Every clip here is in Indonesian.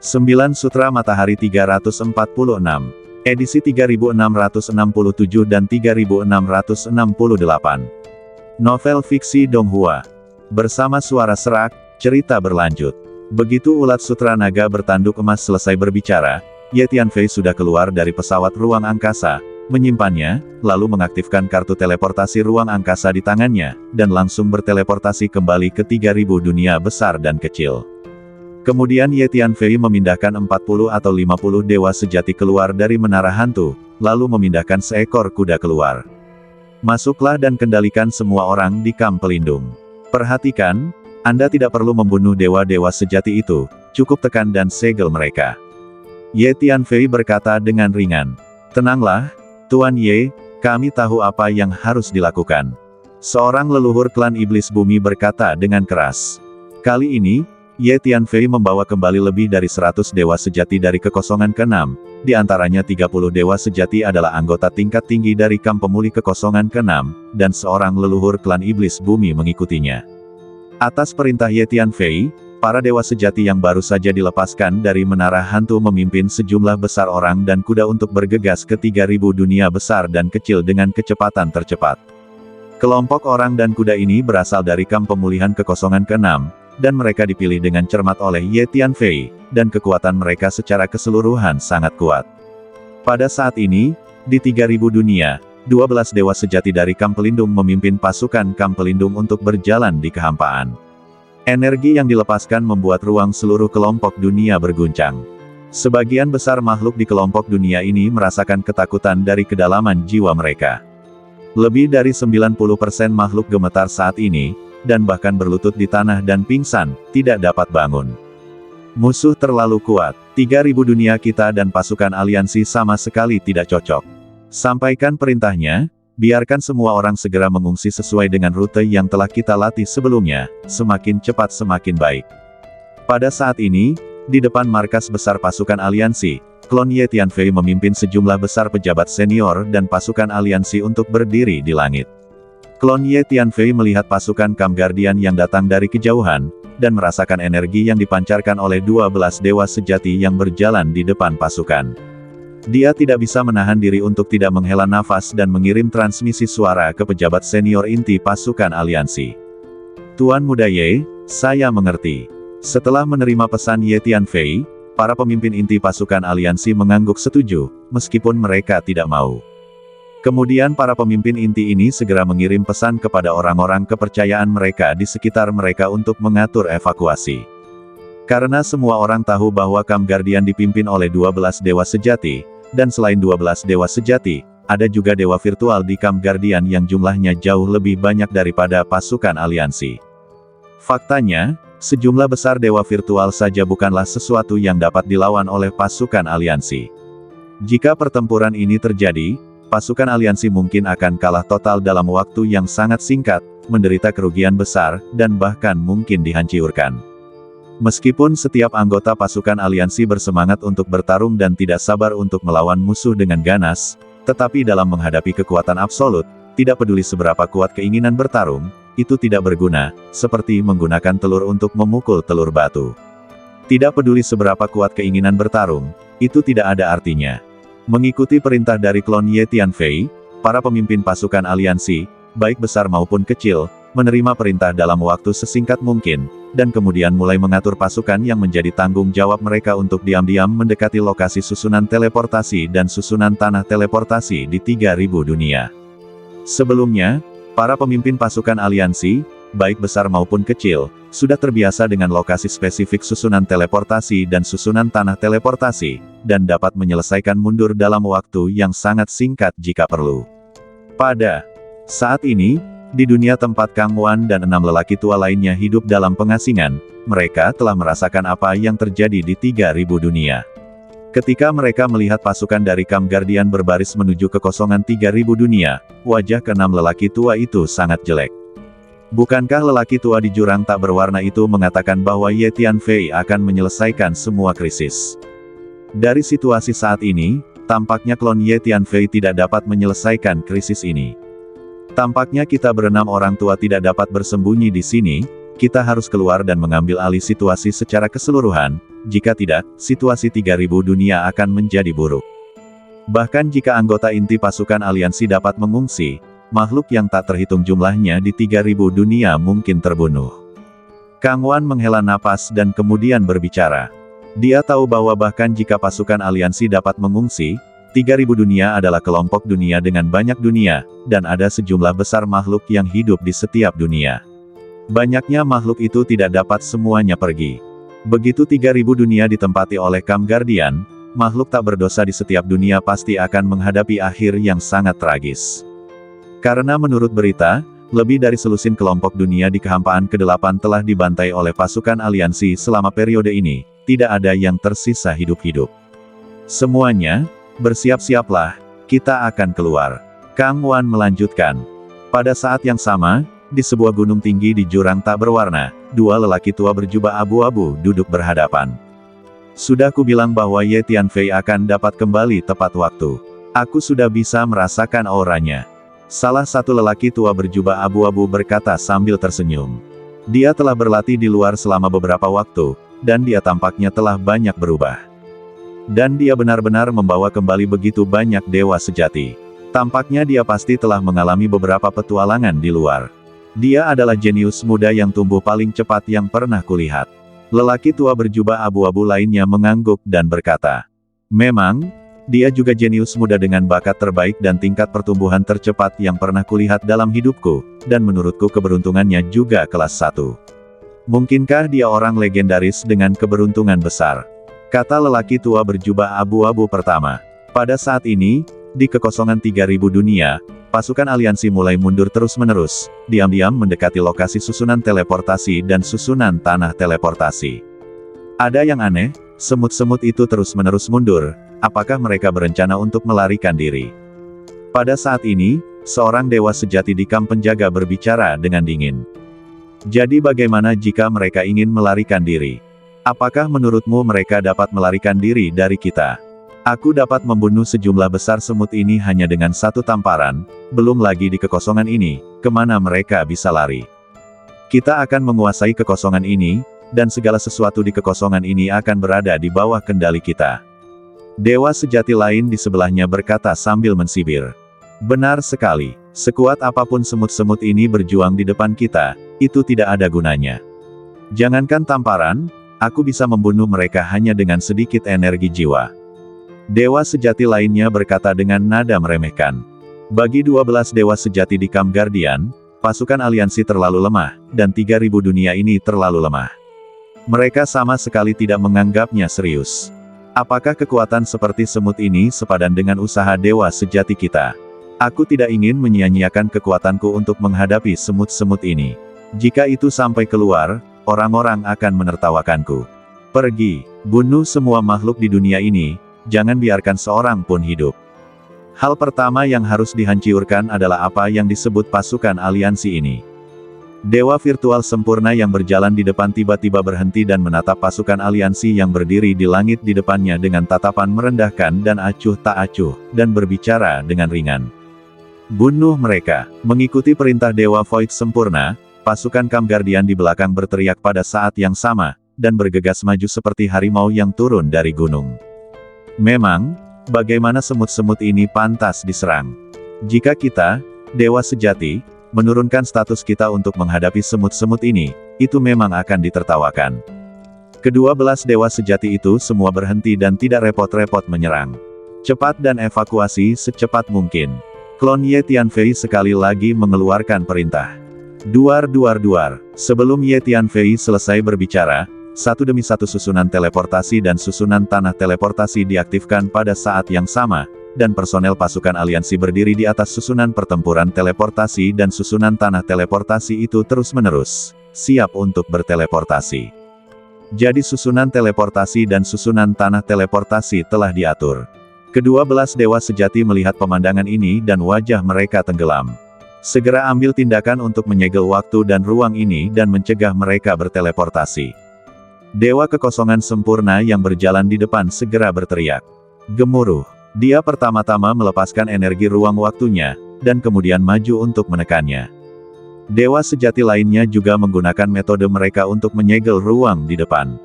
9 Sutra Matahari 346. Edisi 3667 dan 3668. Novel fiksi Donghua. Bersama suara serak, cerita berlanjut. Begitu ulat sutra naga bertanduk emas selesai berbicara, Ye Tianfei sudah keluar dari pesawat ruang angkasa, menyimpannya, lalu mengaktifkan kartu teleportasi ruang angkasa di tangannya, dan langsung berteleportasi kembali ke 3000 dunia besar dan kecil. Kemudian Ye Tianfei memindahkan 40 atau 50 dewa sejati keluar dari menara hantu, lalu memindahkan seekor kuda keluar. Masuklah dan kendalikan semua orang di kamp pelindung. Perhatikan, Anda tidak perlu membunuh dewa-dewa sejati itu, cukup tekan dan segel mereka. Ye Tianfei berkata dengan ringan. Tenanglah, Tuan Ye, kami tahu apa yang harus dilakukan. Seorang leluhur klan iblis bumi berkata dengan keras. Kali ini, Ye Tianfei membawa kembali lebih dari 100 dewa sejati dari kekosongan ke-6, di antaranya 30 dewa sejati adalah anggota tingkat tinggi dari kamp pemulih kekosongan ke-6, dan seorang leluhur klan iblis bumi mengikutinya. Atas perintah Ye Tianfei, para dewa sejati yang baru saja dilepaskan dari menara hantu memimpin sejumlah besar orang dan kuda untuk bergegas ke 3000 dunia besar dan kecil dengan kecepatan tercepat. Kelompok orang dan kuda ini berasal dari kamp pemulihan kekosongan ke-6, dan mereka dipilih dengan cermat oleh Ye Tianfei, dan kekuatan mereka secara keseluruhan sangat kuat. Pada saat ini, di 3000 dunia, 12 dewa sejati dari kamp pelindung memimpin pasukan kamp pelindung untuk berjalan di kehampaan. Energi yang dilepaskan membuat ruang seluruh kelompok dunia berguncang. Sebagian besar makhluk di kelompok dunia ini merasakan ketakutan dari kedalaman jiwa mereka. Lebih dari 90% makhluk gemetar saat ini, dan bahkan berlutut di tanah dan pingsan, tidak dapat bangun. Musuh terlalu kuat, 3000 dunia kita dan pasukan aliansi sama sekali tidak cocok. Sampaikan perintahnya, biarkan semua orang segera mengungsi sesuai dengan rute yang telah kita latih sebelumnya, semakin cepat semakin baik. Pada saat ini, di depan markas besar pasukan aliansi, klon Ye Tianfei memimpin sejumlah besar pejabat senior dan pasukan aliansi untuk berdiri di langit. Klon Ye Tianfei melihat pasukan Kamp Guardian yang datang dari kejauhan, dan merasakan energi yang dipancarkan oleh 12 dewa sejati yang berjalan di depan pasukan. Dia tidak bisa menahan diri untuk tidak menghela nafas dan mengirim transmisi suara ke pejabat senior inti pasukan aliansi. Tuan Muda Ye, saya mengerti. Setelah menerima pesan Ye Tianfei, para pemimpin inti pasukan aliansi mengangguk setuju, meskipun mereka tidak mau. Kemudian para pemimpin inti ini segera mengirim pesan kepada orang-orang kepercayaan mereka di sekitar mereka untuk mengatur evakuasi. Karena semua orang tahu bahwa Kamp Guardian dipimpin oleh 12 dewa sejati, dan selain 12 dewa sejati, ada juga dewa virtual di Kamp Guardian yang jumlahnya jauh lebih banyak daripada pasukan aliansi. Faktanya, sejumlah besar dewa virtual saja bukanlah sesuatu yang dapat dilawan oleh pasukan aliansi. Jika pertempuran ini terjadi, pasukan aliansi mungkin akan kalah total dalam waktu yang sangat singkat, menderita kerugian besar, dan bahkan mungkin dihancurkan. Meskipun setiap anggota pasukan aliansi bersemangat untuk bertarung dan tidak sabar untuk melawan musuh dengan ganas, tetapi dalam menghadapi kekuatan absolut, tidak peduli seberapa kuat keinginan bertarung, itu tidak berguna, seperti menggunakan telur untuk memukul telur batu. Tidak peduli seberapa kuat keinginan bertarung, itu tidak ada artinya. Mengikuti perintah dari klon Ye Tianfei, para pemimpin pasukan aliansi, baik besar maupun kecil, menerima perintah dalam waktu sesingkat mungkin, dan kemudian mulai mengatur pasukan yang menjadi tanggung jawab mereka untuk diam-diam mendekati lokasi susunan teleportasi dan susunan tanah teleportasi di 3000 dunia. Sebelumnya, para pemimpin pasukan aliansi, baik besar maupun kecil, sudah terbiasa dengan lokasi spesifik susunan teleportasi dan susunan tanah teleportasi, dan dapat menyelesaikan mundur dalam waktu yang sangat singkat jika perlu. Pada saat ini, di dunia tempat Kang Wan dan 6 lelaki tua lainnya hidup dalam pengasingan, mereka telah merasakan apa yang terjadi di 3000 dunia. Ketika mereka melihat pasukan dari Kamp Guardian berbaris menuju kekosongan 3000 dunia, wajah ke-6 lelaki tua itu sangat jelek. Bukankah lelaki tua di jurang tak berwarna itu mengatakan bahwa Ye Tianfei akan menyelesaikan semua krisis? Dari situasi saat ini, tampaknya klon Ye Tianfei tidak dapat menyelesaikan krisis ini. Tampaknya kita berenam orang tua tidak dapat bersembunyi di sini, kita harus keluar dan mengambil alih situasi secara keseluruhan, jika tidak, situasi 3000 dunia akan menjadi buruk. Bahkan jika anggota inti pasukan aliansi dapat mengungsi, makhluk yang tak terhitung jumlahnya di 3000 dunia mungkin terbunuh. Kang Wan menghela napas dan kemudian berbicara. Dia tahu bahwa bahkan jika pasukan aliansi dapat mengungsi, 3000 dunia adalah kelompok dunia dengan banyak dunia, dan ada sejumlah besar makhluk yang hidup di setiap dunia. Banyaknya makhluk itu tidak dapat semuanya pergi. Begitu 3000 dunia ditempati oleh Kam Guardian, makhluk tak berdosa di setiap dunia pasti akan menghadapi akhir yang sangat tragis. Karena menurut berita, lebih dari selusin kelompok dunia di kehampaan ke-8 telah dibantai oleh pasukan aliansi selama periode ini, tidak ada yang tersisa hidup-hidup. Semuanya, bersiap-siaplah, kita akan keluar. Kang Wan melanjutkan. Pada saat yang sama, di sebuah gunung tinggi di jurang tak berwarna, dua lelaki tua berjubah abu-abu duduk berhadapan. Sudah kubilang bahwa Ye Tianfei akan dapat kembali tepat waktu. Aku sudah bisa merasakan auranya. Salah satu lelaki tua berjubah abu-abu berkata sambil tersenyum. Dia telah berlatih di luar selama beberapa waktu, dan dia tampaknya telah banyak berubah. Dan dia benar-benar membawa kembali begitu banyak dewa sejati. Tampaknya dia pasti telah mengalami beberapa petualangan di luar. Dia adalah jenius muda yang tumbuh paling cepat yang pernah kulihat. Lelaki tua berjubah abu-abu lainnya mengangguk dan berkata, memang, dia juga jenius muda dengan bakat terbaik dan tingkat pertumbuhan tercepat yang pernah kulihat dalam hidupku, dan menurutku keberuntungannya juga kelas 1. Mungkinkah dia orang legendaris dengan keberuntungan besar? Kata lelaki tua berjubah abu-abu pertama. Pada saat ini, di kekosongan 3000 dunia, pasukan aliansi mulai mundur terus-menerus, diam-diam mendekati lokasi susunan teleportasi dan susunan tanah teleportasi. Ada yang aneh, semut-semut itu terus-menerus mundur, apakah mereka berencana untuk melarikan diri? Pada saat ini, seorang dewa sejati di kamp penjaga berbicara dengan dingin. Jadi bagaimana jika mereka ingin melarikan diri? Apakah menurutmu mereka dapat melarikan diri dari kita? Aku dapat membunuh sejumlah besar semut ini hanya dengan satu tamparan, belum lagi di kekosongan ini, kemana mereka bisa lari. Kita akan menguasai kekosongan ini, dan segala sesuatu di kekosongan ini akan berada di bawah kendali kita. Dewa sejati lain di sebelahnya berkata sambil mensibir. Benar sekali, sekuat apapun semut-semut ini berjuang di depan kita, itu tidak ada gunanya. Jangankan tamparan, aku bisa membunuh mereka hanya dengan sedikit energi jiwa. Dewa sejati lainnya berkata dengan nada meremehkan. Bagi 12 dewa sejati di Kamp Guardian, pasukan aliansi terlalu lemah, dan 3000 dunia ini terlalu lemah. Mereka sama sekali tidak menganggapnya serius. Apakah kekuatan seperti semut ini sepadan dengan usaha dewa sejati kita? Aku tidak ingin menyia-nyiakan kekuatanku untuk menghadapi semut-semut ini. Jika itu sampai keluar, orang-orang akan menertawakanku. Pergi, bunuh semua makhluk di dunia ini, jangan biarkan seorang pun hidup. Hal pertama yang harus dihancurkan adalah apa yang disebut pasukan aliansi ini. Dewa virtual sempurna yang berjalan di depan tiba-tiba berhenti dan menatap pasukan aliansi yang berdiri di langit di depannya dengan tatapan merendahkan dan acuh tak acuh, dan berbicara dengan ringan. Bunuh mereka. Mengikuti perintah Dewa Void sempurna, pasukan Kamp Guardian di belakang berteriak pada saat yang sama, dan bergegas maju seperti harimau yang turun dari gunung. Memang, bagaimana semut-semut ini pantas diserang? Jika kita, dewa sejati, menurunkan status kita untuk menghadapi semut-semut ini, itu memang akan ditertawakan. Ke-12 dewa sejati itu semua berhenti dan tidak repot-repot menyerang. Cepat dan evakuasi secepat mungkin. Klon Ye Tianfei sekali lagi mengeluarkan perintah. Duar duar duar. Sebelum Ye Tianfei selesai berbicara, satu demi satu susunan teleportasi dan susunan tanah teleportasi diaktifkan pada saat yang sama, dan personel pasukan aliansi berdiri di atas susunan pertempuran teleportasi dan susunan tanah teleportasi itu terus-menerus, siap untuk berteleportasi. Jadi susunan teleportasi dan susunan tanah teleportasi telah diatur. Ke-12 dewa sejati melihat pemandangan ini dan wajah mereka tenggelam. Segera ambil tindakan untuk menyegel waktu dan ruang ini dan mencegah mereka berteleportasi. Dewa kekosongan sempurna yang berjalan di depan segera berteriak. Gemuruh. Dia pertama-tama melepaskan energi ruang waktunya, dan kemudian maju untuk menekannya. Dewa sejati lainnya juga menggunakan metode mereka untuk menyegel ruang di depan.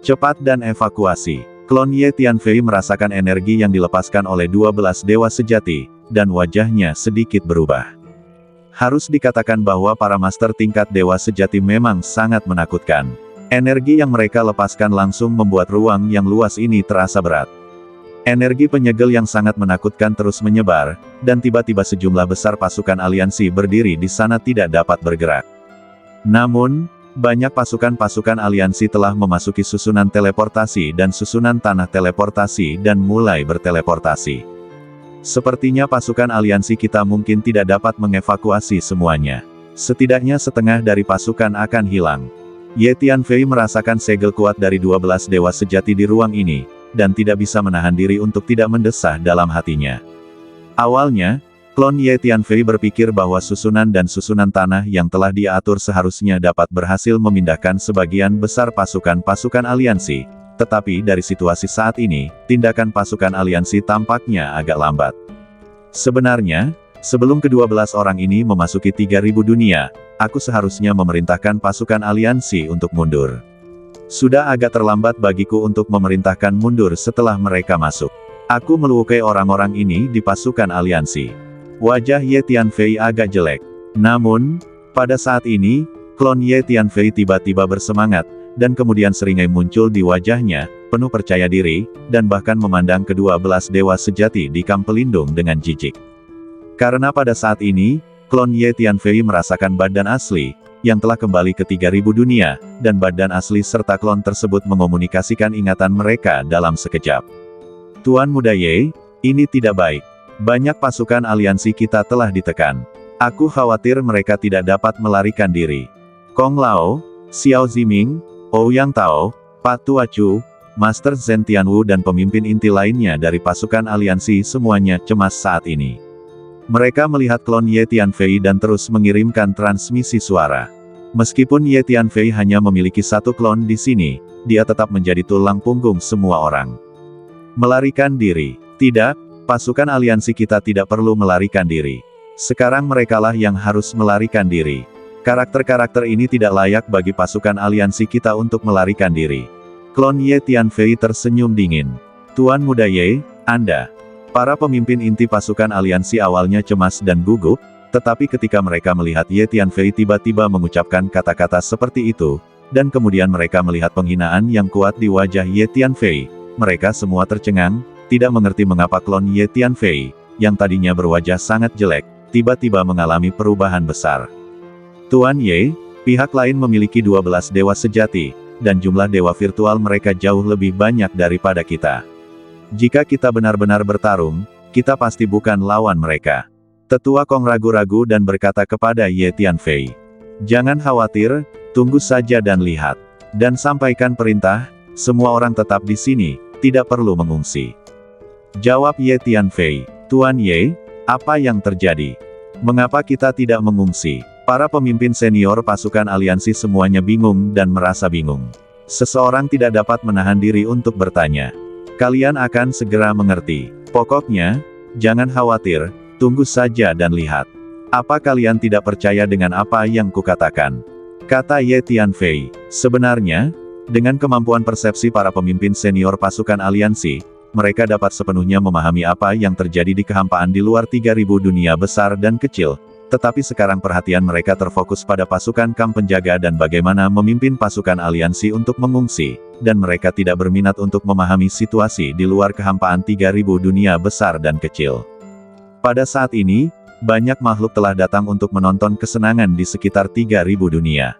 Cepat dan evakuasi. Klon Ye Tianfei merasakan energi yang dilepaskan oleh 12 dewa sejati, dan wajahnya sedikit berubah. Harus dikatakan bahwa para master tingkat dewa sejati memang sangat menakutkan. Energi yang mereka lepaskan langsung membuat ruang yang luas ini terasa berat. Energi penyegel yang sangat menakutkan terus menyebar, dan tiba-tiba sejumlah besar pasukan aliansi berdiri di sana tidak dapat bergerak. Namun, banyak pasukan-pasukan aliansi telah memasuki susunan teleportasi dan susunan tanah teleportasi dan mulai berteleportasi. Sepertinya pasukan aliansi kita mungkin tidak dapat mengevakuasi semuanya. Setidaknya setengah dari pasukan akan hilang. Ye Tianfei merasakan segel kuat dari 12 dewa sejati di ruang ini, dan tidak bisa menahan diri untuk tidak mendesah dalam hatinya. Awalnya, klon Ye Tianfei berpikir bahwa susunan dan susunan tanah yang telah dia atur seharusnya dapat berhasil memindahkan sebagian besar pasukan-pasukan aliansi, tetapi dari situasi saat ini, tindakan pasukan aliansi tampaknya agak lambat. Sebenarnya, sebelum ke-12 orang ini memasuki 3000 dunia, aku seharusnya memerintahkan pasukan aliansi untuk mundur. Sudah agak terlambat bagiku untuk memerintahkan mundur setelah mereka masuk. Aku melukai orang-orang ini di pasukan aliansi. Wajah Ye Tianfei agak jelek. Namun, pada saat ini, klon Ye Tianfei tiba-tiba bersemangat, dan kemudian seringai muncul di wajahnya, penuh percaya diri, dan bahkan memandang ke-12 dewa sejati di kamp pelindung dengan jijik. Karena pada saat ini, klon Ye Tianfei merasakan badan asli, yang telah kembali ke 3000 dunia, dan badan asli serta klon tersebut mengomunikasikan ingatan mereka dalam sekejap. Tuan Muda Ye, ini tidak baik. Banyak pasukan aliansi kita telah ditekan. Aku khawatir mereka tidak dapat melarikan diri. Kong Lao, Xiao Ziming, Ouyang Tao, Pak Tua Chu, Master Zhen Tianwu dan pemimpin inti lainnya dari pasukan aliansi semuanya cemas saat ini. Mereka melihat klon Ye Tianfei dan terus mengirimkan transmisi suara. Meskipun Ye Tianfei hanya memiliki satu klon di sini, dia tetap menjadi tulang punggung semua orang. Melarikan diri. Tidak, pasukan aliansi kita tidak perlu melarikan diri. Sekarang merekalah yang harus melarikan diri. Karakter-karakter ini tidak layak bagi pasukan aliansi kita untuk melarikan diri. Klon Ye Tianfei tersenyum dingin. Tuan Muda Ye, Anda. Para pemimpin inti pasukan aliansi awalnya cemas dan gugup, tetapi ketika mereka melihat Ye Tianfei tiba-tiba mengucapkan kata-kata seperti itu, dan kemudian mereka melihat penghinaan yang kuat di wajah Ye Tianfei, mereka semua tercengang, tidak mengerti mengapa klon Ye Tianfei, yang tadinya berwajah sangat jelek, tiba-tiba mengalami perubahan besar. Tuan Ye, pihak lain memiliki 12 dewa sejati, dan jumlah dewa virtual mereka jauh lebih banyak daripada kita. Jika kita benar-benar bertarung, kita pasti bukan lawan mereka. Tetua Kong ragu-ragu dan berkata kepada Ye Tianfei. Jangan khawatir, tunggu saja dan lihat. Dan sampaikan perintah, semua orang tetap di sini, tidak perlu mengungsi. Jawab Ye Tianfei. Tuan Ye, apa yang terjadi? Mengapa kita tidak mengungsi? Para pemimpin senior pasukan aliansi semuanya bingung dan merasa bingung. Seseorang tidak dapat menahan diri untuk bertanya. Kalian akan segera mengerti. Pokoknya, jangan khawatir, tunggu saja dan lihat. Apa kalian tidak percaya dengan apa yang kukatakan? Kata Ye Tianfei. Sebenarnya, dengan kemampuan persepsi para pemimpin senior pasukan aliansi, mereka dapat sepenuhnya memahami apa yang terjadi di kehampaan di luar 3000 dunia besar dan kecil, tetapi sekarang perhatian mereka terfokus pada pasukan kamp penjaga dan bagaimana memimpin pasukan aliansi untuk mengungsi, dan mereka tidak berminat untuk memahami situasi di luar kehampaan 3000 dunia besar dan kecil. Pada saat ini, banyak makhluk telah datang untuk menonton kesenangan di sekitar 3000 dunia.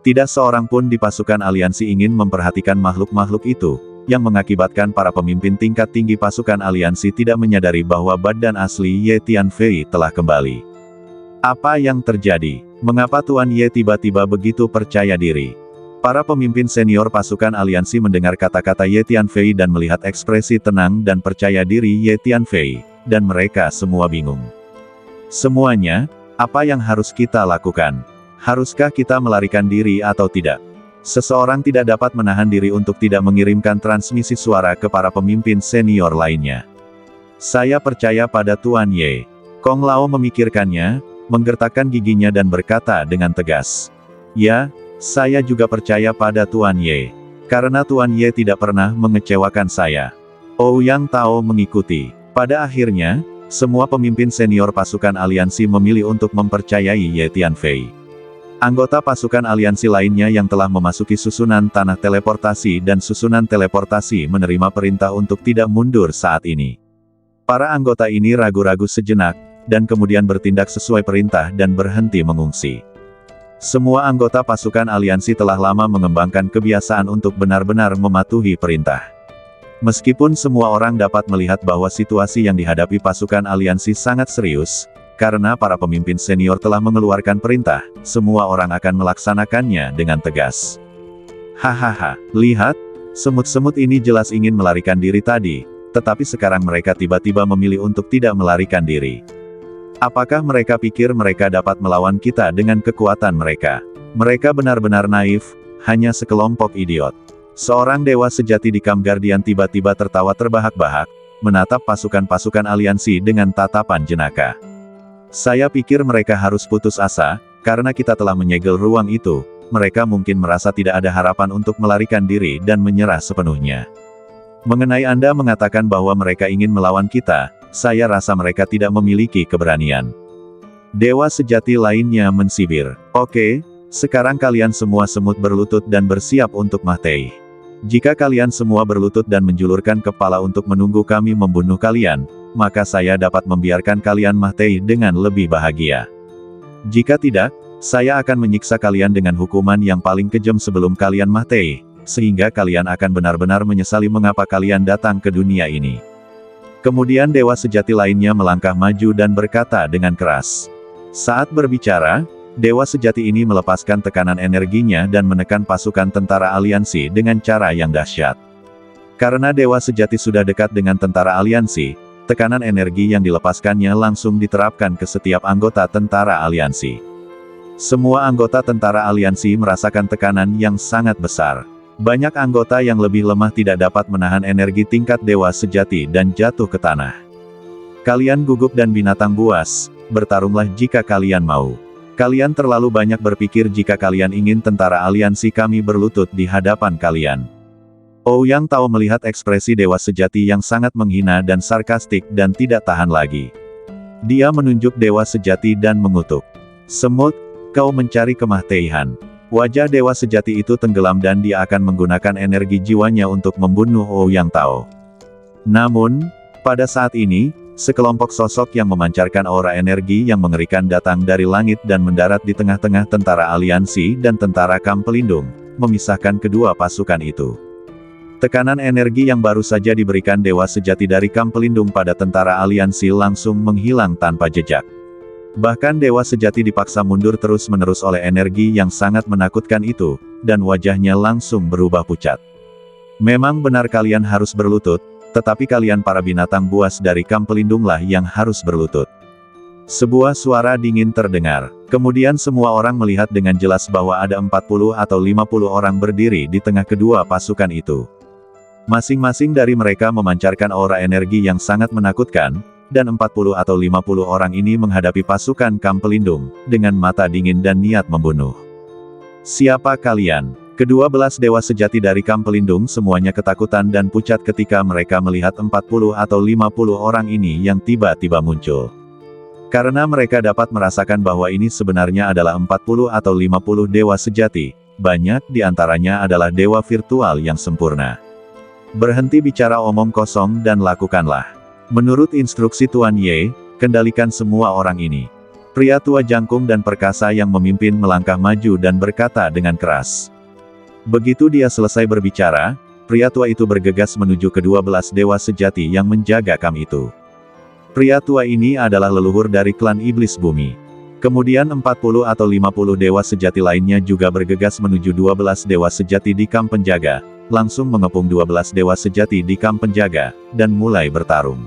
Tidak seorang pun di pasukan aliansi ingin memperhatikan makhluk-makhluk itu, yang mengakibatkan para pemimpin tingkat tinggi pasukan aliansi tidak menyadari bahwa badan asli Ye Tianfei telah kembali. Apa yang terjadi? Mengapa Tuan Ye tiba-tiba begitu percaya diri? Para pemimpin senior pasukan aliansi mendengar kata-kata Ye Tianfei dan melihat ekspresi tenang dan percaya diri Ye Tianfei, dan mereka semua bingung. Semuanya, apa yang harus kita lakukan? Haruskah kita melarikan diri atau tidak? Seseorang tidak dapat menahan diri untuk tidak mengirimkan transmisi suara ke para pemimpin senior lainnya. Saya percaya pada Tuan Ye. Kong Lao memikirkannya, menggertakkan giginya dan berkata dengan tegas. Ya, saya juga percaya pada Tuan Ye. Karena Tuan Ye tidak pernah mengecewakan saya. Ouyang Tao mengikuti. Pada akhirnya, semua pemimpin senior pasukan aliansi memilih untuk mempercayai Ye Tianfei. Anggota pasukan aliansi lainnya yang telah memasuki susunan tanah teleportasi dan susunan teleportasi menerima perintah untuk tidak mundur saat ini. Para anggota ini ragu-ragu sejenak, dan kemudian bertindak sesuai perintah dan berhenti mengungsi. Semua anggota pasukan aliansi telah lama mengembangkan kebiasaan untuk benar-benar mematuhi perintah. Meskipun semua orang dapat melihat bahwa situasi yang dihadapi pasukan aliansi sangat serius, karena para pemimpin senior telah mengeluarkan perintah, semua orang akan melaksanakannya dengan tegas. Hahaha, lihat, semut-semut ini jelas ingin melarikan diri tadi, tetapi sekarang mereka tiba-tiba memilih untuk tidak melarikan diri. Apakah mereka pikir mereka dapat melawan kita dengan kekuatan mereka? Mereka benar-benar naif, hanya sekelompok idiot. Seorang dewa sejati di Camp Guardian tiba-tiba tertawa terbahak-bahak, menatap pasukan-pasukan aliansi dengan tatapan jenaka. Saya pikir mereka harus putus asa, karena kita telah menyegel ruang itu, mereka mungkin merasa tidak ada harapan untuk melarikan diri dan menyerah sepenuhnya. Mengenai Anda mengatakan bahwa mereka ingin melawan kita, saya rasa mereka tidak memiliki keberanian. Dewa sejati lainnya mensibir. Oke, sekarang kalian semua semut berlutut dan bersiap untuk mati. Jika kalian semua berlutut dan menjulurkan kepala untuk menunggu kami membunuh kalian, maka saya dapat membiarkan kalian mati dengan lebih bahagia. Jika tidak, saya akan menyiksa kalian dengan hukuman yang paling kejam sebelum kalian mati, sehingga kalian akan benar-benar menyesali mengapa kalian datang ke dunia ini. Kemudian dewa sejati lainnya melangkah maju dan berkata dengan keras. Saat berbicara, dewa sejati ini melepaskan tekanan energinya dan menekan pasukan tentara aliansi dengan cara yang dahsyat. Karena dewa sejati sudah dekat dengan tentara aliansi, tekanan energi yang dilepaskannya langsung diterapkan ke setiap anggota tentara aliansi. Semua anggota tentara aliansi merasakan tekanan yang sangat besar. Banyak anggota yang lebih lemah tidak dapat menahan energi tingkat dewa sejati dan jatuh ke tanah. Kalian gugup dan binatang buas, bertarunglah jika kalian mau. Kalian terlalu banyak berpikir jika kalian ingin tentara aliansi kami berlutut di hadapan kalian. Ouyang Tao melihat ekspresi dewa sejati yang sangat menghina dan sarkastik dan tidak tahan lagi. Dia menunjuk dewa sejati dan mengutuk. Semut, kau mencari kematian. Wajah dewa sejati itu tenggelam dan dia akan menggunakan energi jiwanya untuk membunuh Ouyang Tao. Namun, pada saat ini, sekelompok sosok yang memancarkan aura energi yang mengerikan datang dari langit dan mendarat di tengah-tengah tentara aliansi dan tentara kamp pelindung, memisahkan kedua pasukan itu. Tekanan energi yang baru saja diberikan dewa sejati dari kamp pelindung pada tentara aliansi langsung menghilang tanpa jejak. Bahkan dewa sejati dipaksa mundur terus-menerus oleh energi yang sangat menakutkan itu, dan wajahnya langsung berubah pucat. Memang benar kalian harus berlutut, tetapi kalian para binatang buas dari kamp pelindunglah yang harus berlutut. Sebuah suara dingin terdengar. Kemudian semua orang melihat dengan jelas bahwa ada 40 atau 50 orang berdiri di tengah kedua pasukan itu. Masing-masing dari mereka memancarkan aura energi yang sangat menakutkan, dan 40 atau 50 orang ini menghadapi pasukan kamp pelindung, dengan mata dingin dan niat membunuh. Siapa kalian? Kedua belas dewa sejati dari kamp pelindung semuanya ketakutan dan pucat ketika mereka melihat 40 atau 50 orang ini yang tiba-tiba muncul. Karena mereka dapat merasakan bahwa ini sebenarnya adalah 40 atau 50 dewa sejati, banyak di antaranya adalah dewa virtual yang sempurna. Berhenti bicara omong kosong dan lakukanlah. Menurut instruksi Tuan Ye, kendalikan semua orang ini. Pria tua jangkung dan perkasa yang memimpin melangkah maju dan berkata dengan keras. Begitu dia selesai berbicara, pria tua itu bergegas menuju kedua belas dewa sejati yang menjaga kamp itu. Pria tua ini adalah leluhur dari klan iblis bumi. Kemudian 40 atau 50 dewa sejati lainnya juga bergegas menuju 12 dewa sejati di kamp penjaga, langsung mengepung 12 dewa sejati di kamp penjaga, dan mulai bertarung.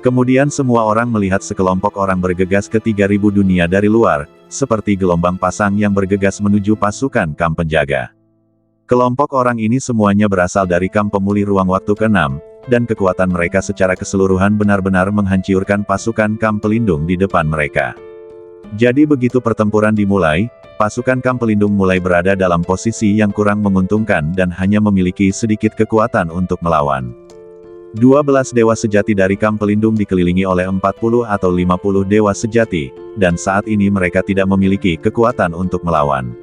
Kemudian semua orang melihat sekelompok orang bergegas ke 3000 dunia dari luar, seperti gelombang pasang yang bergegas menuju pasukan kamp penjaga. Kelompok orang ini semuanya berasal dari kamp pemulih ruang waktu ke-6, dan kekuatan mereka secara keseluruhan benar-benar menghancurkan pasukan kamp pelindung di depan mereka. Jadi begitu pertempuran dimulai, pasukan Kam Pelindung mulai berada dalam posisi yang kurang menguntungkan dan hanya memiliki sedikit kekuatan untuk melawan. 12 dewa sejati dari Kam Pelindung dikelilingi oleh 40 atau 50 dewa sejati, dan saat ini mereka tidak memiliki kekuatan untuk melawan.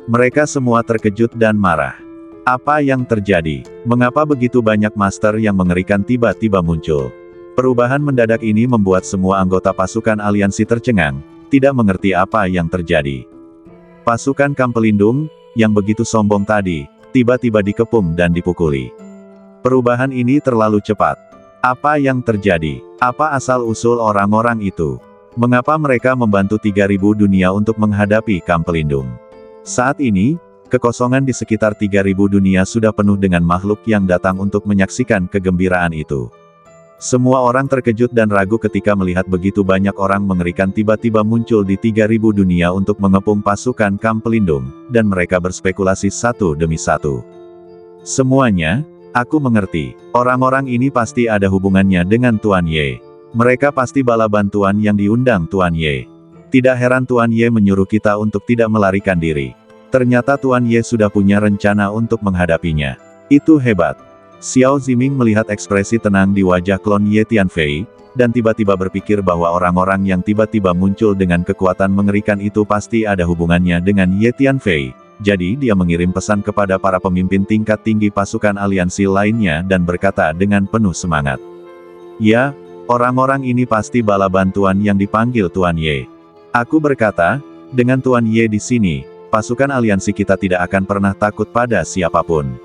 Mereka semua terkejut dan marah. Apa yang terjadi? Mengapa begitu banyak master yang mengerikan tiba-tiba muncul? Perubahan mendadak ini membuat semua anggota pasukan aliansi tercengang, tidak mengerti apa yang terjadi. Pasukan Kam Pelindung, yang begitu sombong tadi, tiba-tiba dikepung dan dipukuli. Perubahan ini terlalu cepat. Apa yang terjadi? Apa asal-usul orang-orang itu? Mengapa mereka membantu 3000 dunia untuk menghadapi Kam Pelindung? Saat ini, kekosongan di sekitar 3000 dunia sudah penuh dengan makhluk yang datang untuk menyaksikan kegembiraan itu. Semua orang terkejut dan ragu ketika melihat begitu banyak orang mengerikan tiba-tiba muncul di 3000 dunia untuk mengepung pasukan Kam Pelindung, dan mereka berspekulasi satu demi satu. Semuanya, aku mengerti. Orang-orang ini pasti ada hubungannya dengan Tuan Ye. Mereka pasti bala bantuan yang diundang Tuan Ye. Tidak heran Tuan Ye menyuruh kita untuk tidak melarikan diri. Ternyata Tuan Ye sudah punya rencana untuk menghadapinya. Itu hebat. Xiao Ziming melihat ekspresi tenang di wajah klon Ye Tianfei, dan tiba-tiba berpikir bahwa orang-orang yang tiba-tiba muncul dengan kekuatan mengerikan itu pasti ada hubungannya dengan Ye Tianfei. Jadi dia mengirim pesan kepada para pemimpin tingkat tinggi pasukan aliansi lainnya dan berkata dengan penuh semangat. Ya, orang-orang ini pasti bala bantuan yang dipanggil Tuan Ye. Aku berkata, dengan Tuan Ye di sini, pasukan aliansi kita tidak akan pernah takut pada siapapun.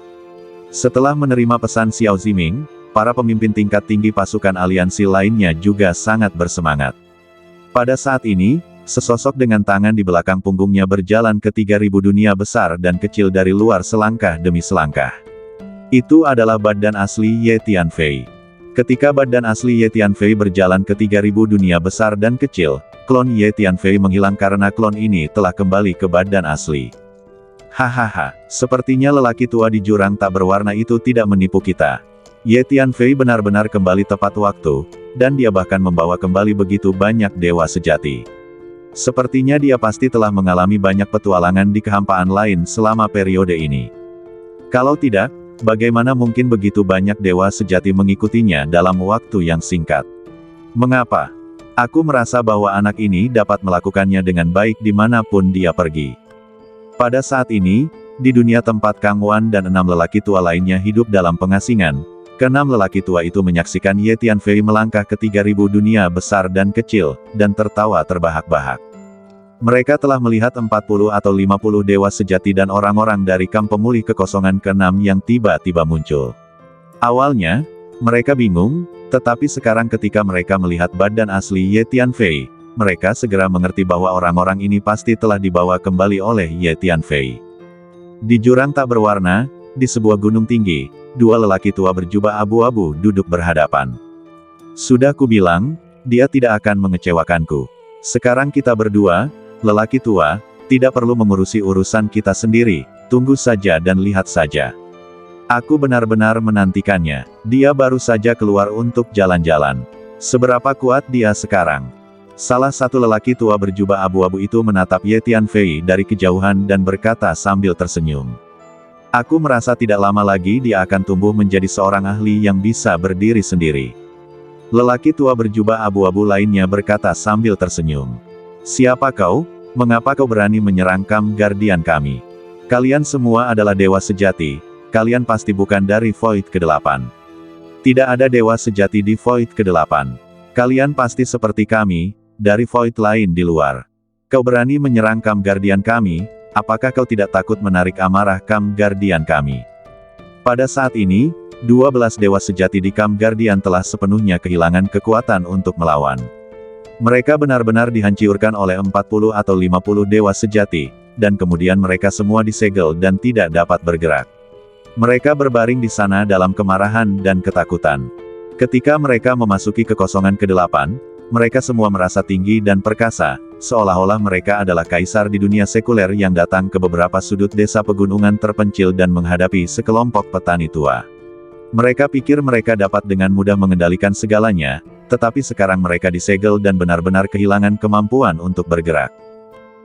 Setelah menerima pesan Xiao Ziming, para pemimpin tingkat tinggi pasukan aliansi lainnya juga sangat bersemangat. Pada saat ini, sesosok dengan tangan di belakang punggungnya berjalan ke 3000 dunia besar dan kecil dari luar selangkah demi selangkah. Itu adalah badan asli Ye Tianfei. Ketika badan asli Ye Tianfei berjalan ke 3000 dunia besar dan kecil, klon Ye Tianfei menghilang karena klon ini telah kembali ke badan asli. Hahaha, sepertinya lelaki tua di jurang tak berwarna itu tidak menipu kita. Ye Tianfei benar-benar kembali tepat waktu, dan dia bahkan membawa kembali begitu banyak dewa sejati. Sepertinya dia pasti telah mengalami banyak petualangan di kehampaan lain selama periode ini. Kalau tidak, bagaimana mungkin begitu banyak dewa sejati mengikutinya dalam waktu yang singkat? Mengapa? Aku merasa bahwa anak ini dapat melakukannya dengan baik dimanapun dia pergi. Pada saat ini, di dunia tempat Kang Wan dan 6 lelaki tua lainnya hidup dalam pengasingan, ke-6 lelaki tua itu menyaksikan Ye Tianfei melangkah ke 3000 dunia besar dan kecil, dan tertawa terbahak-bahak. Mereka telah melihat 40 atau 50 dewa sejati dan orang-orang dari Kam pemulih kekosongan ke-6 yang tiba-tiba muncul. Awalnya, mereka bingung, tetapi sekarang ketika mereka melihat badan asli Ye Tianfei, mereka segera mengerti bahwa orang-orang ini pasti telah dibawa kembali oleh Ye Tianfei. Di jurang tak berwarna, di sebuah gunung tinggi, 2 lelaki tua berjubah abu-abu duduk berhadapan. Sudah kubilang, dia tidak akan mengecewakanku. Sekarang kita berdua, lelaki tua, tidak perlu mengurusi urusan kita sendiri, tunggu saja dan lihat saja. Aku benar-benar menantikannya. Dia baru saja keluar untuk jalan-jalan. Seberapa kuat dia sekarang? Salah satu lelaki tua berjubah abu-abu itu menatap Ye Tianfei dari kejauhan dan berkata sambil tersenyum. Aku merasa tidak lama lagi dia akan tumbuh menjadi seorang ahli yang bisa berdiri sendiri. Lelaki tua berjubah abu-abu lainnya berkata sambil tersenyum. Siapa kau? Mengapa kau berani menyerang Kam Guardian kami? Kalian semua adalah dewa sejati, kalian pasti bukan dari Void ke-8. Tidak ada dewa sejati di Void ke-8. Kalian pasti seperti kami, dari Void lain di luar. Kau berani menyerang Kam Guardian kami, apakah kau tidak takut menarik amarah Kam Guardian kami? Pada saat ini, 12 dewa sejati di Kam Guardian telah sepenuhnya kehilangan kekuatan untuk melawan. Mereka benar-benar dihancurkan oleh 40 atau 50 dewa sejati, dan kemudian mereka semua disegel dan tidak dapat bergerak. Mereka berbaring di sana dalam kemarahan dan ketakutan. Ketika mereka memasuki kekosongan ke-8, mereka semua merasa tinggi dan perkasa, seolah-olah mereka adalah kaisar di dunia sekuler yang datang ke beberapa sudut desa pegunungan terpencil dan menghadapi sekelompok petani tua. Mereka pikir mereka dapat dengan mudah mengendalikan segalanya, tetapi sekarang mereka disegel dan benar-benar kehilangan kemampuan untuk bergerak.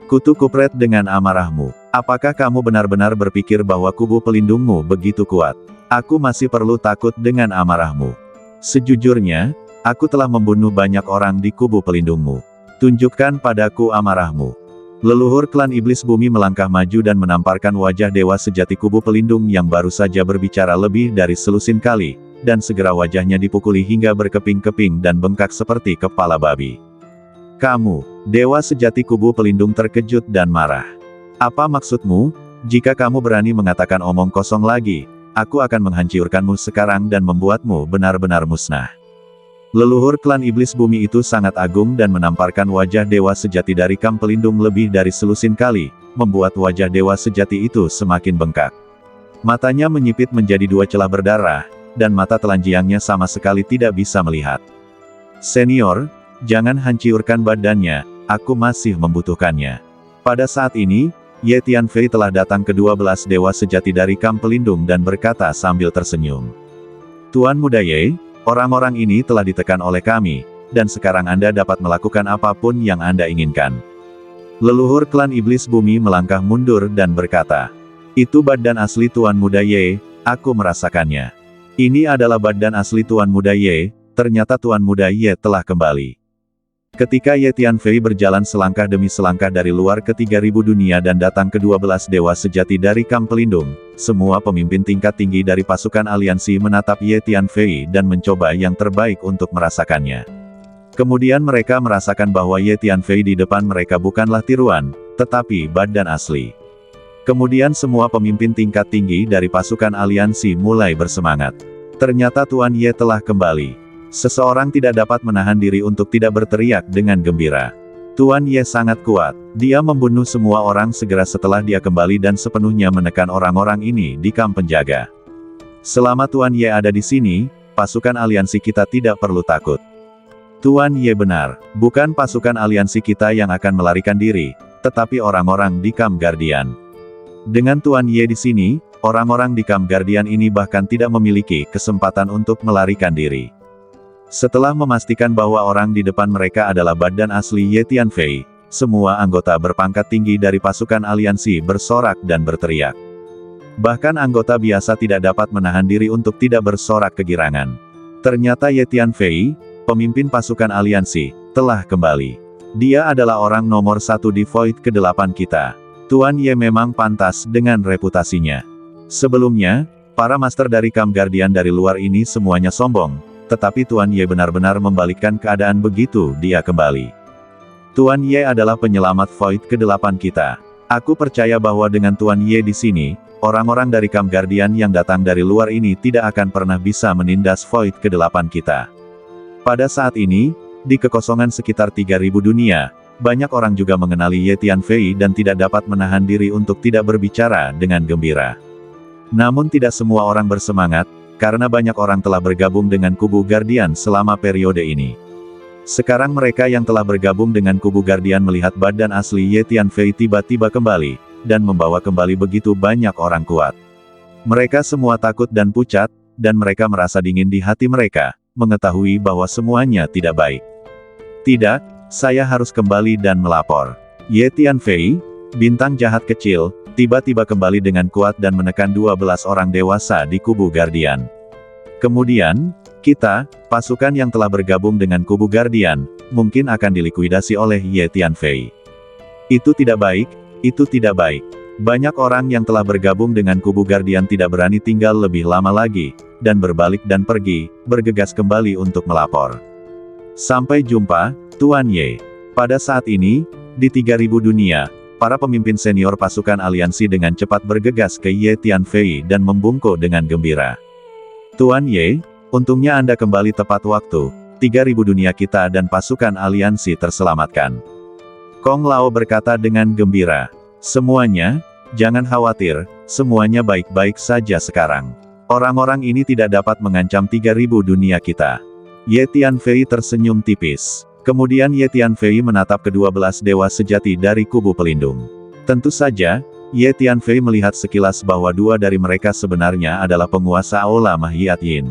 Kutu Kupret dengan amarahmu. Apakah kamu benar-benar berpikir bahwa kubu pelindungmu begitu kuat? Aku masih perlu takut dengan amarahmu. Sejujurnya, aku telah membunuh banyak orang di kubu pelindungmu. Tunjukkan padaku amarahmu. Leluhur klan iblis bumi melangkah maju dan menamparkan wajah dewa sejati kubu pelindung yang baru saja berbicara lebih dari selusin kali, dan segera wajahnya dipukuli hingga berkeping-keping dan bengkak seperti kepala babi. Kamu, dewa sejati kubu pelindung terkejut dan marah. Apa maksudmu? Jika kamu berani mengatakan omong kosong lagi, aku akan menghancurkanmu sekarang dan membuatmu benar-benar musnah. Leluhur klan iblis bumi itu sangat agung dan menamparkan wajah dewa sejati dari kam pelindung lebih dari selusin kali, membuat wajah dewa sejati itu semakin bengkak. Matanya menyipit menjadi dua celah berdarah, dan mata telanjangnya sama sekali tidak bisa melihat. Senior, jangan hancurkan badannya, aku masih membutuhkannya. Pada saat ini, Ye Tianfei telah datang ke-12 dewa sejati dari kam pelindung dan berkata sambil tersenyum. Tuan Muda Ye, orang-orang ini telah ditekan oleh kami, dan sekarang Anda dapat melakukan apapun yang Anda inginkan. Leluhur klan iblis bumi melangkah mundur dan berkata, itu badan asli Tuan Muda Ye, aku merasakannya. Ini adalah badan asli Tuan Muda Ye, ternyata Tuan Muda Ye telah kembali. Ketika Ye Tianfei berjalan selangkah demi selangkah dari luar ke 3000 dunia dan datang ke-12 dewa sejati dari kam pelindung, semua pemimpin tingkat tinggi dari pasukan aliansi menatap Ye Tianfei dan mencoba yang terbaik untuk merasakannya. Kemudian mereka merasakan bahwa Ye Tianfei di depan mereka bukanlah tiruan, tetapi badan asli. Kemudian semua pemimpin tingkat tinggi dari pasukan aliansi mulai bersemangat. Ternyata Tuan Ye telah kembali. Seseorang tidak dapat menahan diri untuk tidak berteriak dengan gembira. Tuan Ye sangat kuat. Dia membunuh semua orang segera setelah dia kembali dan sepenuhnya menekan orang-orang ini di kam penjaga. Selama Tuan Ye ada di sini, pasukan aliansi kita tidak perlu takut. Tuan Ye benar, bukan pasukan aliansi kita yang akan melarikan diri, tetapi orang-orang di kam Guardian. Dengan Tuan Ye di sini, orang-orang di kam Guardian ini bahkan tidak memiliki kesempatan untuk melarikan diri. Setelah memastikan bahwa orang di depan mereka adalah badan asli Ye Tianfei, semua anggota berpangkat tinggi dari pasukan aliansi bersorak dan berteriak. Bahkan anggota biasa tidak dapat menahan diri untuk tidak bersorak kegirangan. Ternyata Ye Tianfei, pemimpin pasukan aliansi, telah kembali. Dia adalah orang nomor 1 di Void ke-8 kita. Tuan Ye memang pantas dengan reputasinya. Sebelumnya, para master dari kam Guardian dari luar ini semuanya sombong, tetapi Tuan Ye benar-benar membalikkan keadaan begitu dia kembali. Tuan Ye adalah penyelamat Void ke-8 kita. Aku percaya bahwa dengan Tuan Ye di sini, orang-orang dari kam Guardian yang datang dari luar ini tidak akan pernah bisa menindas Void ke-8 kita. Pada saat ini, di kekosongan sekitar 3000 dunia, banyak orang juga mengenali Ye Tianfei dan tidak dapat menahan diri untuk tidak berbicara dengan gembira. Namun tidak semua orang bersemangat, karena banyak orang telah bergabung dengan kubu Guardian selama periode ini. Sekarang mereka yang telah bergabung dengan kubu Guardian melihat badan asli Ye Tianfei tiba-tiba kembali, dan membawa kembali begitu banyak orang kuat. Mereka semua takut dan pucat, dan mereka merasa dingin di hati mereka, mengetahui bahwa semuanya tidak baik. Tidak. Saya harus kembali dan melapor. Ye Tianfei, bintang jahat kecil, tiba-tiba kembali dengan kuat dan menekan 12 orang dewasa di kubu Guardian. Kemudian, kita, pasukan yang telah bergabung dengan kubu Guardian, mungkin akan dilikuidasi oleh Ye Tianfei. Itu tidak baik, itu tidak baik. Banyak orang yang telah bergabung dengan kubu Guardian tidak berani tinggal lebih lama lagi, dan berbalik dan pergi, bergegas kembali untuk melapor. Sampai jumpa, Tuan Ye. Pada saat ini, di 3000 dunia, para pemimpin senior pasukan aliansi dengan cepat bergegas ke Ye Tianfei dan membungkuk dengan gembira. Tuan Ye, untungnya Anda kembali tepat waktu, 3000 dunia kita dan pasukan aliansi terselamatkan. Kong Lao berkata dengan gembira. Semuanya, jangan khawatir, semuanya baik-baik saja sekarang. Orang-orang ini tidak dapat mengancam 3000 dunia kita. Ye Tianfei tersenyum tipis. Kemudian Ye Tianfei menatap ke-12 dewa sejati dari kubu pelindung. Tentu saja, Ye Tianfei melihat sekilas bahwa dua dari mereka sebenarnya adalah penguasa Aula Mahiat Yin.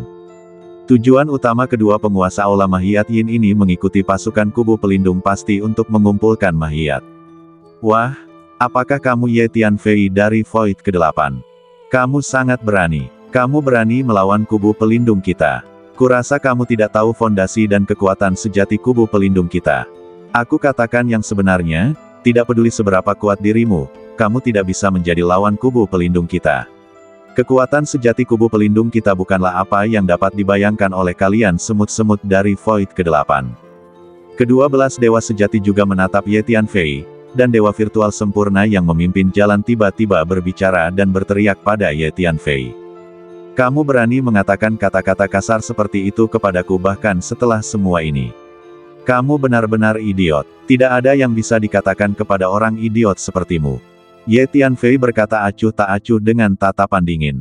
Tujuan utama kedua penguasa aula Mahiyat Yin ini mengikuti pasukan kubu pelindung pasti untuk mengumpulkan Mahiyat. Wah, apakah kamu Ye Tianfei dari Void ke-8? Kamu sangat berani. Kamu berani melawan kubu pelindung kita. Kurasa kamu tidak tahu fondasi dan kekuatan sejati kubu pelindung kita. Aku katakan yang sebenarnya, tidak peduli seberapa kuat dirimu, kamu tidak bisa menjadi lawan kubu pelindung kita. Kekuatan sejati kubu pelindung kita bukanlah apa yang dapat dibayangkan oleh kalian semut-semut dari Void ke-8. Kedua belas dewa sejati juga menatap Ye Tianfei, dan dewa virtual sempurna yang memimpin jalan tiba-tiba berbicara dan berteriak pada Ye Tianfei. Kamu berani mengatakan kata-kata kasar seperti itu kepadaku bahkan setelah semua ini. Kamu benar-benar idiot. Tidak ada yang bisa dikatakan kepada orang idiot sepertimu. Ye Tianfei berkata acuh tak acuh dengan tatapan dingin.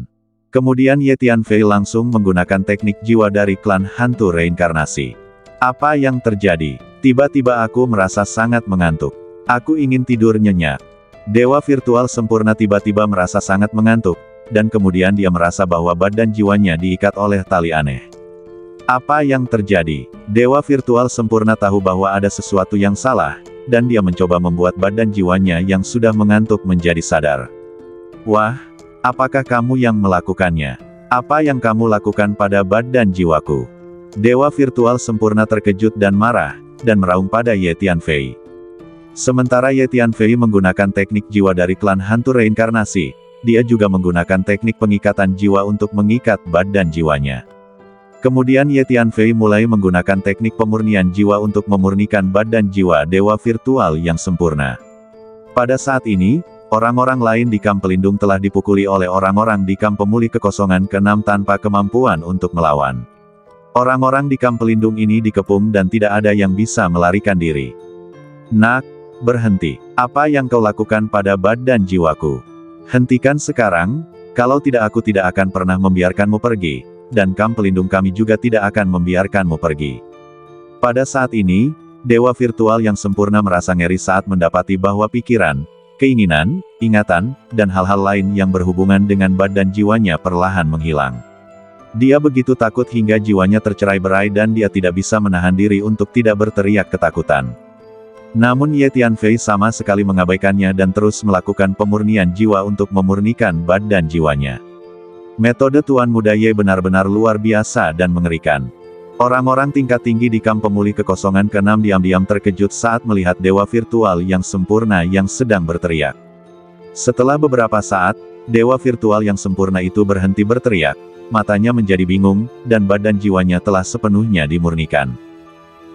Kemudian Ye Tianfei langsung menggunakan teknik jiwa dari klan hantu reinkarnasi. Apa yang terjadi? Tiba-tiba aku merasa sangat mengantuk. Aku ingin tidur nyenyak. Dewa virtual sempurna tiba-tiba merasa sangat mengantuk, dan kemudian dia merasa bahwa badan jiwanya diikat oleh tali aneh. Apa yang terjadi? Dewa virtual sempurna tahu bahwa ada sesuatu yang salah, dan dia mencoba membuat badan jiwanya yang sudah mengantuk menjadi sadar. Wah, apakah kamu yang melakukannya? Apa yang kamu lakukan pada badan jiwaku? Dewa virtual sempurna terkejut dan marah, dan meraung pada Ye Tianfei. Sementara Ye Tianfei menggunakan teknik jiwa dari klan hantu reinkarnasi, dia juga menggunakan teknik pengikatan jiwa untuk mengikat badan jiwanya. Kemudian Ye Tianfei mulai menggunakan teknik pemurnian jiwa untuk memurnikan badan jiwa dewa virtual yang sempurna. Pada saat ini, orang-orang lain di kamp pelindung telah dipukuli oleh orang-orang di kamp pemulih kekosongan ke-6 tanpa kemampuan untuk melawan. Orang-orang di kamp pelindung ini dikepung dan tidak ada yang bisa melarikan diri. Nak, berhenti. Apa yang kau lakukan pada badan jiwaku? Hentikan sekarang, kalau tidak aku tidak akan pernah membiarkanmu pergi. Dan kamp pelindung kami juga tidak akan membiarkanmu pergi. Pada saat ini, dewa virtual yang sempurna merasa ngeri saat mendapati bahwa pikiran, keinginan, ingatan, dan hal-hal lain yang berhubungan dengan badan jiwanya perlahan menghilang. Dia begitu takut hingga jiwanya tercerai-berai dan dia tidak bisa menahan diri untuk tidak berteriak ketakutan. Namun Ye Tianfei sama sekali mengabaikannya dan terus melakukan pemurnian jiwa untuk memurnikan badan jiwanya. Metode Tuan Muda Ye benar-benar luar biasa dan mengerikan. Orang-orang tingkat tinggi di kamp pemulih kekosongan ke-6 diam-diam terkejut saat melihat dewa virtual yang sempurna yang sedang berteriak. Setelah beberapa saat, dewa virtual yang sempurna itu berhenti berteriak, matanya menjadi bingung, dan badan jiwanya telah sepenuhnya dimurnikan.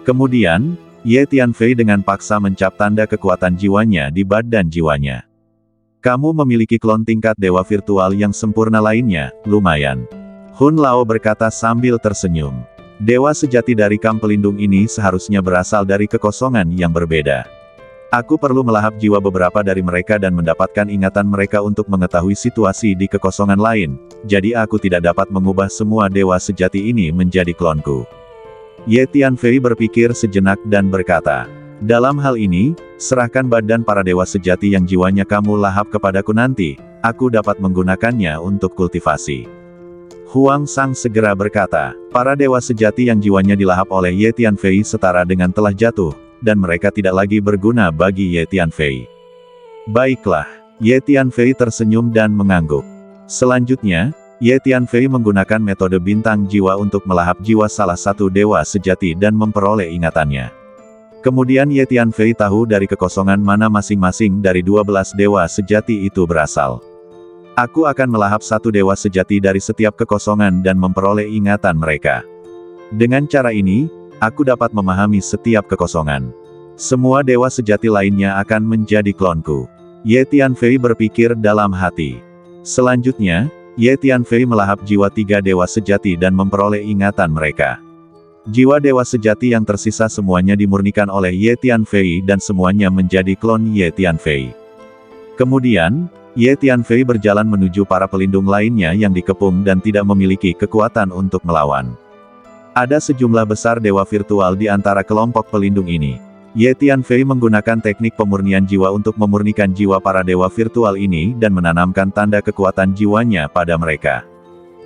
Kemudian, Ye Tianfei dengan paksa mencap tanda kekuatan jiwanya di badan jiwanya. Kamu memiliki klon tingkat dewa virtual yang sempurna lainnya, lumayan. Hun Lao berkata sambil tersenyum. Dewa sejati dari kamp pelindung ini seharusnya berasal dari kekosongan yang berbeda. Aku perlu melahap jiwa beberapa dari mereka dan mendapatkan ingatan mereka untuk mengetahui situasi di kekosongan lain, jadi aku tidak dapat mengubah semua dewa sejati ini menjadi klonku. Ye Tianfei berpikir sejenak dan berkata, dalam hal ini, serahkan badan para dewa sejati yang jiwanya kamu lahap kepadaku nanti, aku dapat menggunakannya untuk kultivasi. Huang Sang segera berkata, para dewa sejati yang jiwanya dilahap oleh Ye Tianfei setara dengan telah jatuh, dan mereka tidak lagi berguna bagi Ye Tianfei. Baiklah, Ye Tianfei tersenyum dan mengangguk. Selanjutnya, Ye Tianfei menggunakan metode bintang jiwa untuk melahap jiwa salah satu dewa sejati dan memperoleh ingatannya. Kemudian Ye Tianfei tahu dari kekosongan mana masing-masing dari 12 dewa sejati itu berasal. Aku akan melahap satu dewa sejati dari setiap kekosongan dan memperoleh ingatan mereka. Dengan cara ini, aku dapat memahami setiap kekosongan. Semua dewa sejati lainnya akan menjadi klonku. Ye Tianfei berpikir dalam hati. Selanjutnya, Ye Tianfei melahap jiwa 3 dewa sejati dan memperoleh ingatan mereka. Jiwa dewa sejati yang tersisa semuanya dimurnikan oleh Ye Tianfei dan semuanya menjadi klon Ye Tianfei. Kemudian, Ye Tianfei berjalan menuju para pelindung lainnya yang dikepung dan tidak memiliki kekuatan untuk melawan. Ada sejumlah besar dewa virtual di antara kelompok pelindung ini. Ye Tianfei menggunakan teknik pemurnian jiwa untuk memurnikan jiwa para dewa virtual ini dan menanamkan tanda kekuatan jiwanya pada mereka.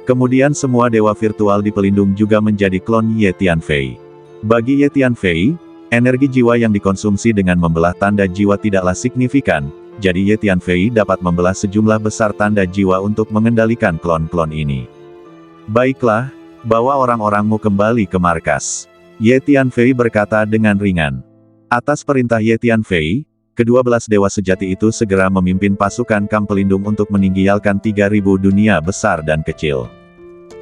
Kemudian semua dewa virtual di pelindung juga menjadi klon Ye Tianfei. Bagi Ye Tianfei, energi jiwa yang dikonsumsi dengan membelah tanda jiwa tidaklah signifikan, jadi Ye Tianfei dapat membelah sejumlah besar tanda jiwa untuk mengendalikan klon-klon ini. Baiklah, bawa orang-orangmu kembali ke markas. Ye Tianfei berkata dengan ringan. Atas perintah Ye Tianfei, ke-12 dewa sejati itu segera memimpin pasukan kamp pelindung untuk meninggalkan 3.000 dunia besar dan kecil.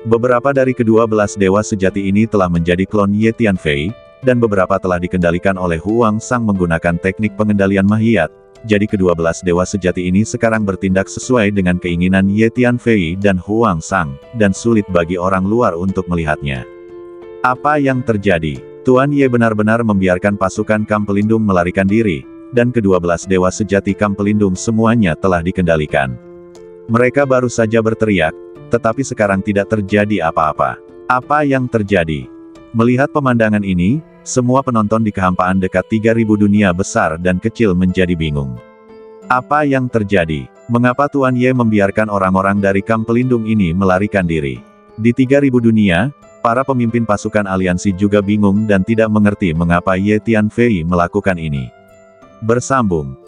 Beberapa dari ke-12 dewa sejati ini telah menjadi klon Ye Tianfei, dan beberapa telah dikendalikan oleh Huang Sang menggunakan teknik pengendalian mahiyat. Jadi ke-12 dewa sejati ini sekarang bertindak sesuai dengan keinginan Ye Tianfei dan Huang Sang, dan sulit bagi orang luar untuk melihatnya. Apa yang terjadi? Tuan Ye benar-benar membiarkan pasukan kamp pelindung melarikan diri, dan ke-12 dewa sejati kamp pelindung semuanya telah dikendalikan. Mereka baru saja berteriak, tetapi sekarang tidak terjadi apa-apa. Apa yang terjadi? Melihat pemandangan ini, semua penonton di kehampaan dekat 3.000 dunia besar dan kecil menjadi bingung. Apa yang terjadi? Mengapa Tuan Ye membiarkan orang-orang dari kamp pelindung ini melarikan diri? Di 3.000 dunia, para pemimpin pasukan aliansi juga bingung dan tidak mengerti mengapa Ye Tianfei melakukan ini. Bersambung.